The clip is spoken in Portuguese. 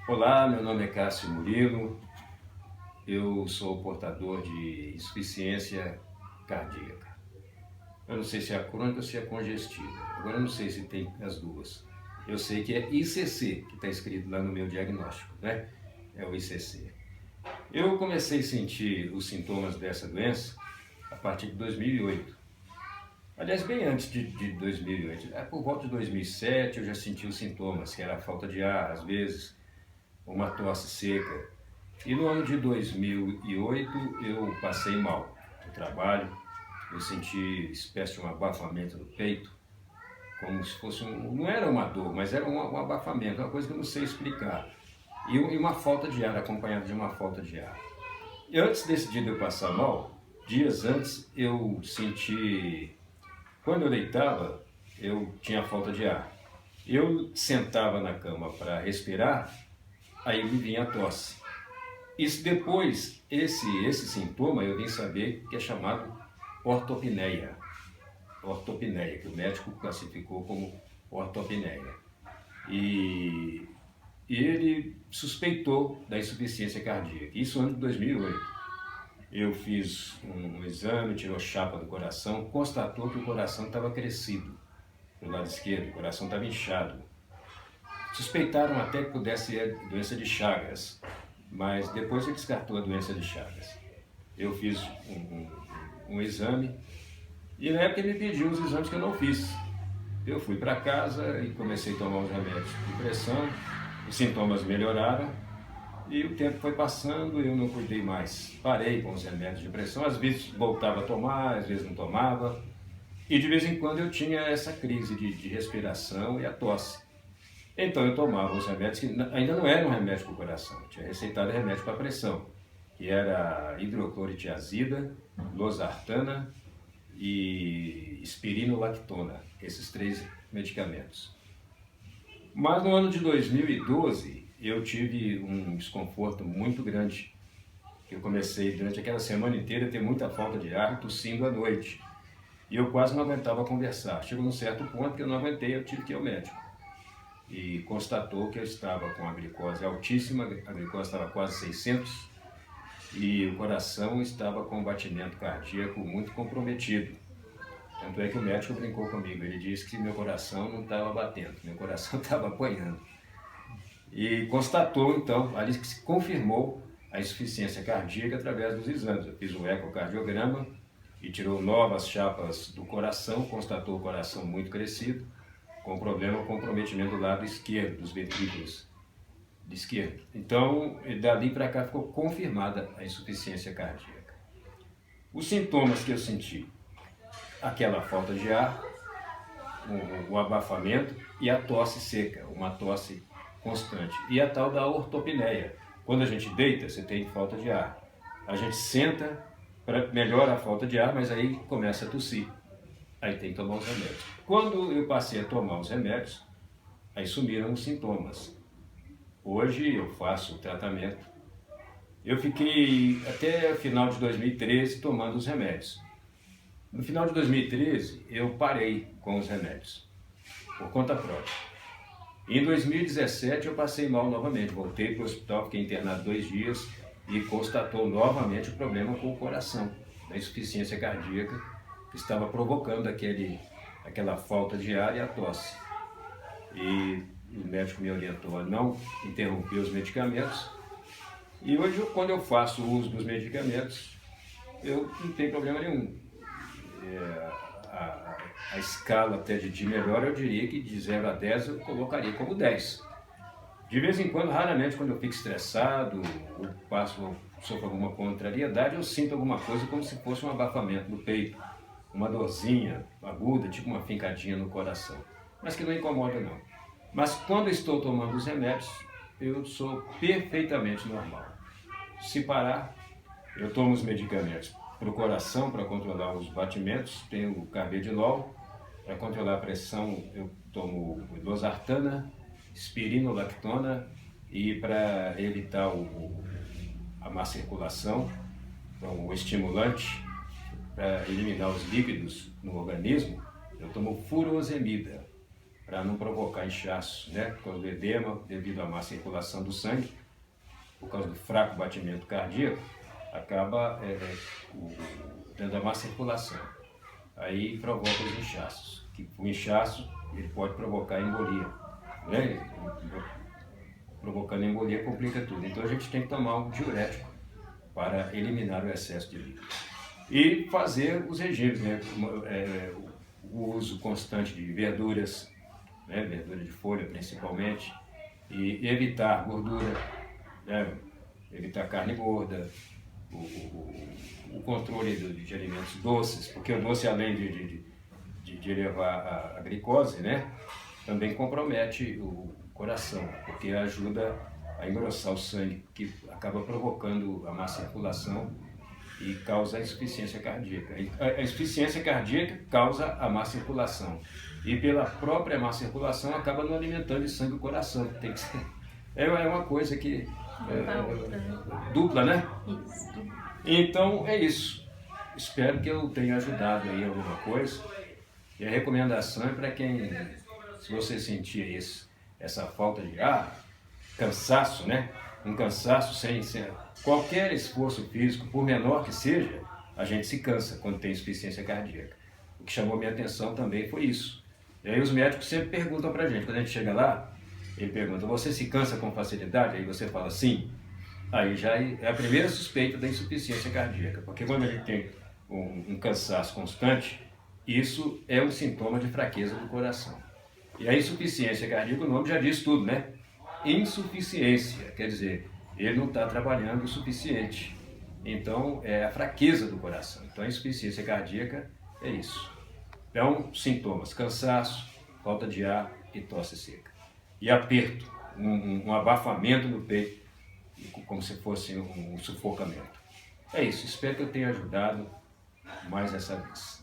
Olá, meu nome é Cássio Murilo, eu sou portador de insuficiência cardíaca. Eu não sei se é a crônica ou se é congestiva, agora eu não sei se tem as duas. Eu sei que é ICC, que está escrito lá no meu diagnóstico, né? É o ICC. Eu comecei a sentir os sintomas dessa doença a partir de 2008. Aliás, bem antes de 2008, por volta de 2007 eu já senti os sintomas, que era a falta de ar, às vezes, uma tosse seca. E no ano de 2008 eu passei mal no trabalho, eu senti espécie de um abafamento no peito, como se fosse não era uma dor, mas era um abafamento, uma coisa que eu não sei explicar. E uma falta de ar, acompanhada de uma falta de ar. E antes desse dia de eu passar mal, dias antes eu senti, quando eu deitava, eu tinha falta de ar. Eu sentava na cama para respirar, aí me vinha a tosse. Isso depois, esse sintoma eu vim saber que é chamado ortopneia. Ortopneia, que o médico classificou como ortopneia. E, e ele suspeitou da insuficiência cardíaca. Isso no ano de 2008. Eu fiz um exame, tirou chapa do coração, constatou que o coração estava crescido do lado esquerdo, o coração estava inchado. Suspeitaram até que pudesse ser doença de Chagas, mas depois ele descartou a doença de Chagas. Eu fiz um exame e na época ele me pediu os exames que eu não fiz. Eu fui para casa e comecei a tomar os remédios de pressão, os sintomas melhoraram e o tempo foi passando e eu não cuidei mais. Parei com os remédios de pressão, às vezes voltava a tomar, às vezes não tomava. E de vez em quando eu tinha essa crise de respiração e a tosse. Então eu tomava os remédios que ainda não eram remédio para o coração, eu tinha receitado remédio para a pressão, que era hidroclorotiazida, losartana e espironolactona, esses três medicamentos. Mas no ano de 2012 eu tive um desconforto muito grande. Eu comecei durante aquela semana inteira a ter muita falta de ar, tossindo à noite. E eu quase não aguentava conversar. Chegou num certo ponto que eu não aguentei, eu tive que ir ao médico. E constatou que eu estava com a glicose altíssima, a glicose estava quase 600 e o coração estava com um batimento cardíaco muito comprometido. Tanto é que o médico brincou comigo, ele disse que meu coração não estava batendo, meu coração estava apanhando. E constatou então, ali que se confirmou a insuficiência cardíaca através dos exames. Eu fiz um ecocardiograma e tirou novas chapas do coração, constatou o coração muito crescido, com problema, comprometimento do lado esquerdo, dos ventrículos de esquerda. Então, dali para cá ficou confirmada a insuficiência cardíaca. Os sintomas que eu senti, aquela falta de ar, o abafamento e a tosse seca, uma tosse constante. E a tal da ortopneia. Quando a gente deita, você tem falta de ar. A gente senta, melhora a falta de ar, mas aí começa a tossir. Aí tem que tomar os remédios. Quando eu passei a tomar os remédios, aí sumiram os sintomas. Hoje eu faço o tratamento. Eu fiquei até o final de 2013 tomando os remédios. No final de 2013 eu parei com os remédios, por conta própria. Em 2017 eu passei mal novamente, voltei para o hospital, fiquei internado 2 dias e constatou novamente o problema com o coração, da insuficiência cardíaca que estava provocando aquela falta de ar e a tosse. E o médico me orientou a não interromper os medicamentos. E hoje, quando eu faço uso dos medicamentos, eu não tenho problema nenhum. A escala até de melhor, eu diria que de 0 a 10 eu colocaria como 10. De vez em quando, raramente, quando eu fico estressado, ou sofro alguma contrariedade, eu sinto alguma coisa como se fosse um abafamento no peito, uma dorzinha aguda, tipo uma fincadinha no coração, mas que não incomoda não. Mas quando estou tomando os remédios, eu sou perfeitamente normal. Se parar, eu tomo os medicamentos para o coração, para controlar os batimentos, tenho o carvedilol, para controlar a pressão eu tomo losartana, espironolactona e para evitar a má circulação, então, o estimulante, para eliminar os líquidos no organismo, eu tomo furosemida, para não provocar inchaço, né? Por causa do edema, devido à má circulação do sangue, por causa do fraco batimento cardíaco, acaba tendo a má circulação. Aí provoca os inchaços. Que o inchaço ele pode provocar embolia, né? Provocando embolia complica tudo. Então a gente tem que tomar um diurético para eliminar o excesso de líquido. E fazer os regimes, né? O uso constante de verduras, né? Verdura de folha principalmente, e evitar gordura, né? Evitar carne gorda, o controle de alimentos doces, porque o doce, além de levar a glicose, né? Também compromete o coração, porque ajuda a engrossar o sangue, que acaba provocando a má circulação e causa a insuficiência cardíaca. A insuficiência cardíaca causa a má circulação e pela própria má circulação acaba não alimentando de sangue o coração. Tem que ser, é uma coisa que dupla, né? Isso. Então é isso. Espero que eu tenha ajudado aí alguma coisa. E a recomendação é para quem, se você sentir essa falta de cansaço, né? Um cansaço sem qualquer esforço físico, por menor que seja, a gente se cansa quando tem insuficiência cardíaca. O que chamou minha atenção também foi isso. E aí os médicos sempre perguntam pra gente, quando a gente chega lá, ele pergunta, você se cansa com facilidade? Aí você fala sim. Aí já é a primeira suspeita da insuficiência cardíaca, porque quando a gente tem um cansaço constante, isso é um sintoma de fraqueza do coração. E a insuficiência cardíaca, o nome já diz tudo, né? Insuficiência, quer dizer, ele não está trabalhando o suficiente. Então, é a fraqueza do coração. Então, a insuficiência cardíaca é isso. Então, sintomas, cansaço, falta de ar e tosse seca. E aperto, um abafamento no peito, como se fosse um sufocamento. É isso, espero que eu tenha ajudado mais essa vez.